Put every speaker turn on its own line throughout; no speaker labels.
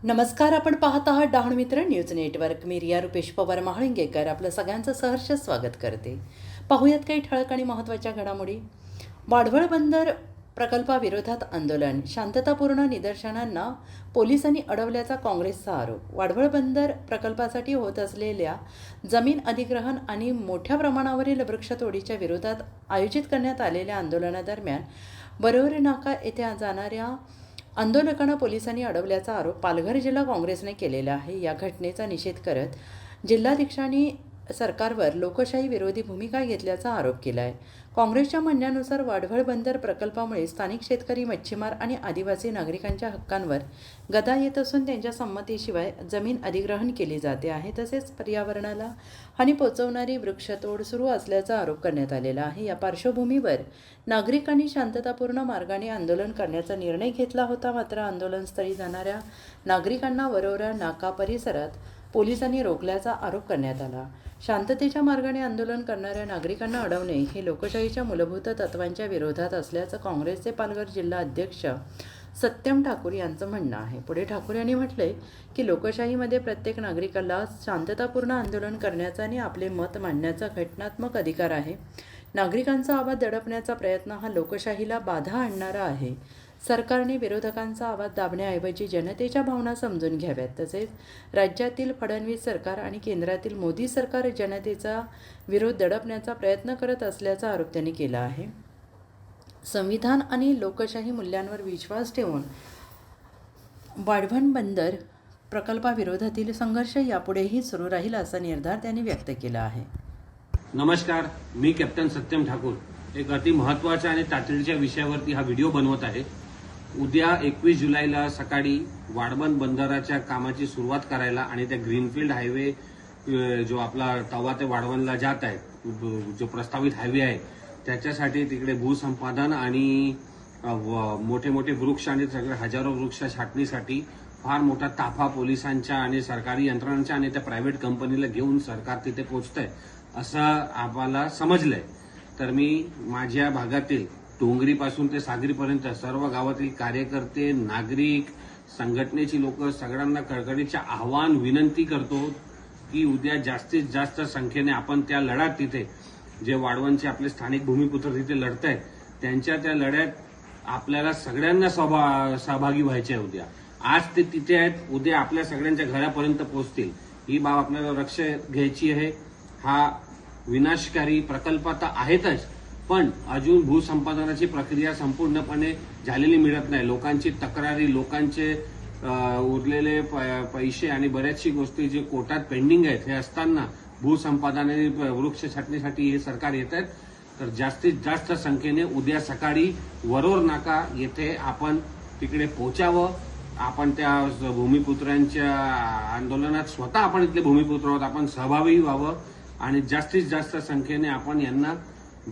नमस्कार, आपण पाहत आहात डहाणू मित्र न्यूज नेटवर्क. मी रिया रुपेश पवार महाळिंगेकर आपलं सगळ्यांचं सहर्ष स्वागत करते. पाहूयात काही ठळक आणि महत्त्वाच्या घडामोडी. वाढवळ बंदर प्रकल्पाविरोधात आंदोलन, शांततापूर्ण निदर्शनांना पोलिसांनी अडवल्याचा काँग्रेसचा आरोप. वाढवळ बंदर प्रकल्पासाठी होत असलेल्या जमीन अधिग्रहण आणि मोठ्या प्रमाणावरील वृक्षतोडीच्या विरोधात आयोजित करण्यात आलेल्या आंदोलनादरम्यान बरोरी नाका येथे जाणाऱ्या आंदोलकांना पोलिसांनी अडवल्याचा आरोप पालघर जिल्हा काँग्रेसने केलेला आहे. या घटनेचा निषेध करत जिल्हाध्यक्षांनी सरकारवर लोकशाही विरोधी भूमिका घेतल्याचा आरोप केला आहे. काँग्रेसच्या म्हणण्यानुसार वाढवळ बंदर प्रकल्पामुळे स्थानिक शेतकरी, मच्छीमार आणि आदिवासी नागरिकांच्या हक्कांवर गदा येत असून त्यांच्या संमतीशिवाय जमीन अधिग्रहण केली जाते आहे. तसेच पर्यावरणाला हानी पोहोचवणारी वृक्षतोड सुरू असल्याचा आरोप करण्यात आलेला आहे. या पार्श्वभूमीवर नागरिकांनी शांततापूर्ण मार्गाने आंदोलन करण्याचा निर्णय घेतला होता. मात्र आंदोलनस्थळी जाणाऱ्या नागरिकांना वरोरा नाका परिसरात पोलिसांनी रोखल्याचा आरोप करण्यात आला. शांततेच्या मार्गाने आंदोलन करणाऱ्या नागरिकांना अडवणे हे लोकशाहीच्या मूलभूत तत्वांच्या विरोधात असल्याचं काँग्रेसचे पालघर जिल्हा अध्यक्ष सत्यम ठाकूर यांचं म्हणणं आहे. पुढे ठाकूर यांनी म्हटलंय की लोकशाहीमध्ये प्रत्येक नागरिकाला शांततापूर्ण आंदोलन करण्याचा आणि आपले मत मांडण्याचा घटनात्मक अधिकार आहे. नागरिकांचा आवाज दडपण्याचा प्रयत्न हा लोकशाहीला बाधा आणणारा आहे. सरकारने विरोधकांचा आवाज दाबण्याऐवजी जनतेच्या भावना समजून घ्याव्यात. तसेच राज्यातील फडणवीस सरकार आणि केंद्रातील मोदी सरकार जनतेचा विरोध दडपण्याचा प्रयत्न करत असल्याचा आरोप त्यांनी केला आहे. संविधान आणि लोकशाही मूल्यांवर विश्वास ठेवून वाढवण बंदर प्रकल्पाविरोधातील संघर्ष यापुढेही सुरू राहील असा निर्धार त्यांनी व्यक्त केला आहे.
नमस्कार, मी कॅप्टन सत्यम ठाकूर एक अति महत्त्वाच्या आणि तातडीच्या विषयावरती हा व्हिडिओ बनवत आहे. उद्या 21 जुलैला सकाळी वाढवण बंदराच्या कामाची सुरुवात करायला आणि त्या ग्रीनफील्ड हायवे जो आपला तवा ते वाढवणला जात आहे, जो प्रस्तावित हायवे आहे, त्याच्यासाठी तिकडे भूसंपादन आणि मोठे मोठे वृक्ष आणि सगळे हजारो वृक्ष छाटणीसाठी फार मोठा ताफा पोलिसांच्या आणि सरकारी यंत्रणांच्या आणि त्या प्रायव्हेट कंपनीला घेऊन सरकार तिथे पोहोचतंय असं आम्हाला समजलंय. तर मी माझ्या भागातील डोंगरीपासून ते सागरीपर्यंत सर्व गावातील कार्यकर्ते, नागरिक, संघटनेची लोक सगळ्यांना कळकळीचे आव्हान विनंती करतो की उद्या जास्तीत जास्त संख्येने आपण त्या लढ्यात तिथे जे वाढवणचे आपले स्थानिक भूमिपुत्र तिथे लढत आहेत त्यांच्या त्या लढ्यात आपल्याला सगळ्यांना सहभागी व्हायचे आहे. उद्या आज ते तिथे आहेत, उद्या आपल्या सगळ्यांच्या घरापर्यंत पोहोचतील. ही बाब आपल्याला लक्ष घ्यायची आहे. हा विनाशकारी प्रकल्प आता आहेतच, पण अजून भूसंपादनाची प्रक्रिया संपूर्णपणे झालेली मिळत नाही. लोकांची तक्रारी, लोकांचे उरलेले पैसे आणि बऱ्याचशी गोष्टी जे कोर्टात पेंडिंग आहेत हे असताना भूसंपादन आणि वृक्ष छाटणीसाठी हे सरकार येत आहेत. तर जास्तीत जास्त संख्येने उद्या सकाळी वरोर नाका येथे आपण तिकडे पोहोचावं. आपण त्या भूमिपुत्रांच्या आंदोलनात स्वतः आपण इथले भूमिपुत्र आहोत, आपण सहभागी व्हावं आणि जास्तीत जास्त संख्येने आपण यांना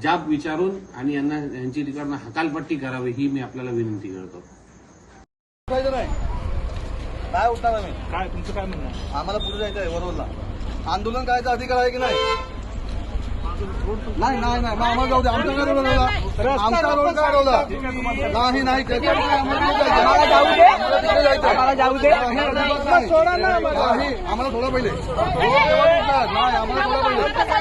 जाब विचारून आणि यांची तिकडनं हकालपट्टी करावी ही मी आपल्याला विनंती करतो.
काय उठणार आम्ही? काय तुमचं काय म्हणणं? आम्हाला पुढे जायचं आहे वरोरला. आंदोलन करायचा अधिकार आहे की नाही? नाही नाही नाही, आम्हाला जाऊ दे. आमचा काय रोड आमचा रोड काय रोडला नाही नाही, आम्हाला जाऊ दे, आम्हाला जाऊ दे. सोडा ना, नाही आम्हाला थोडा पहिले नाही, आम्हाला थोडा पहिले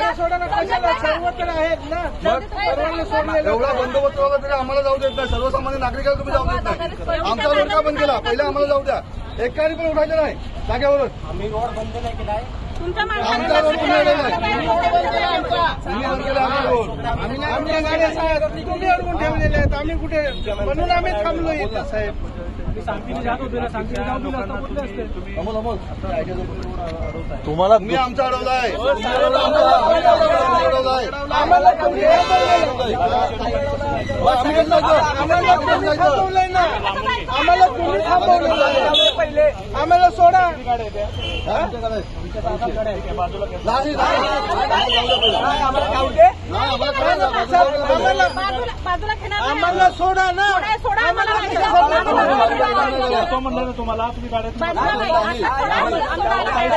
एवढा बंदोबस्त वगैरे तरी आम्हाला जाऊ देत नाही. सर्वसामान्य नागरिकांना तुम्ही जाऊ देत नाही. आमचा रोड का बंद केला? पहिले आम्हाला जाऊ द्या. एकाने पण उठायचं नाही जागेवरून. आम्ही रोड बंद नाही केलाय. आमचा रोड तुम्ही बंद केला. आमचा रोड आमच्या गाड्या तुम्ही अडवून ठेवलेल्या आहेत. आम्ही कुठे म्हणून आम्ही थांबलो इथं साहेब. तुम्हाला मी आमचा अडवलाय. आम्हाला तुम्ही थांबवलं पहिले. आम्हाला सोडा. आम्हाला सोडा ना. सोडतो म्हणलं ना तुम्हाला, तुम्ही गाड्यात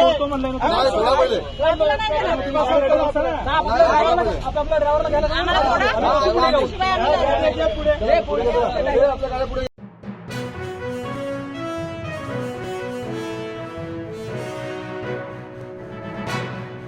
सोडतो म्हणलं ना.